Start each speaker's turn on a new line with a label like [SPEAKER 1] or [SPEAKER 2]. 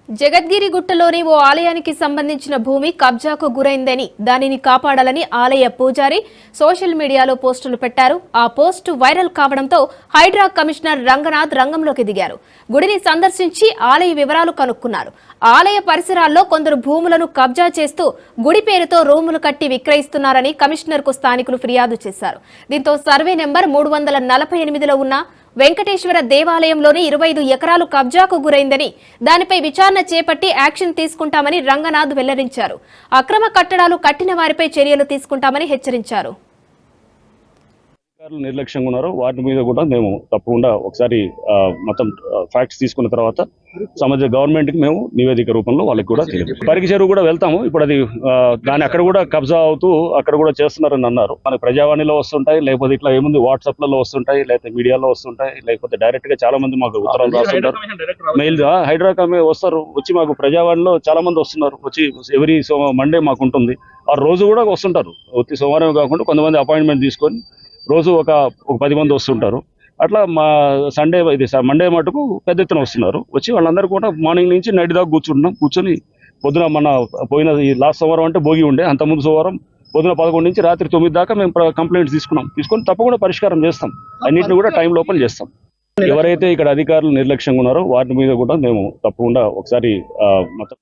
[SPEAKER 1] జగద్గిరి గుట్టలోని ఓ ఆలయానికి సంబంధించిన భూమి కబ్జాకు గురైందని దానిని కాపాడాలని ఆలయ పూజారి సోషల్ మీడియాలో పోస్టులు పెట్టారు. ఆ పోస్టు వైరల్ కావడంతో హైడ్రా కమిషనర్ రంగనాథ్ రంగంలోకి దిగారు. గుడిని సందర్శించి ఆలయ వివరాలు కనుక్కున్నారు. ఆలయ పరిసరాల్లో కొందరు భూములను కబ్జా చేస్తూ గుడి పేరుతో రూములు కట్టి విక్రయిస్తున్నారని కమిషనర్ కు స్థానికులు ఫిర్యాదు చేశారు. దీంతో సర్వే నెంబర్ 348లో ఉన్న వెంకటేశ్వర దేవాలయంలోని 25 ఎకరాలు కబ్జాకు గురైందని దానిపై విచారణ చేపట్టి యాక్షన్ తీసుకుంటామని రంగనాథ్ వెల్లడించారు. అక్రమ కట్టడాలు కట్టిన వారిపై చర్యలు తీసుకుంటామని హెచ్చరించారు.
[SPEAKER 2] నిర్లక్ష్యంగా ఉన్నారు. వాటి మీద కూడా మేము తప్పకుండా ఒకసారి మొత్తం ఫ్యాక్ట్స్ తీసుకున్న తర్వాత సంబంధించిన గవర్నమెంట్ కి మేము నివేదిక రూపంలో వాళ్ళకి కూడా పరిగి చెరువు కూడా వెళ్తాము. ఇప్పుడు అది దాని అక్కడ కూడా కబ్జా అవుతూ అక్కడ కూడా చేస్తున్నారని అన్నారు. మనకి ప్రజావాణిలో వస్తుంటాయి, లేకపోతే ఇట్లా ఏముంది వాట్సాప్లలో వస్తుంటాయి, లేకపోతే మీడియాలో వస్తుంటాయి, లేకపోతే డైరెక్ట్ గా చాలా మంది మాకు ఉత్తరాలు రాస్తుంటారు. మెయిల్ హైడ్రా వస్తారు, వచ్చి మాకు ప్రజావాణిలో చాలా మంది వస్తున్నారు. వచ్చి ఎవ్రీ మండే మాకు ఉంటుంది. ఆ రోజు కూడా వస్తుంటారు. ప్రతి సోమవారం కాకుండా కొంతమంది అపాయింట్మెంట్ తీసుకొని రోజు ఒక 10 మంది వస్తుంటారు. అట్లా మా మండే మటుకు పెద్ద ఎత్తున వస్తున్నారు. వచ్చి వాళ్ళందరూ కూడా మార్నింగ్ నుంచి నైట్ దాకా కూర్చొని పొద్దున పోయిన ఈ లాస్ట్ సోమవారం అంటే భోగి ఉండే, అంతకుముందు సోమవారం పొద్దున 11 నుంచి రాత్రి 9 దాకా మేము కంప్లైంట్స్ తీసుకొని తప్పకుండా పరిష్కారం చేస్తాం. అన్నింటిని కూడా టైం లోపల చేస్తాం. ఎవరైతే ఇక్కడ అధికారులు నిర్లక్ష్యంగా ఉన్నారో వాటి మీద కూడా మేము తప్పకుండా ఒకసారి మొత్తం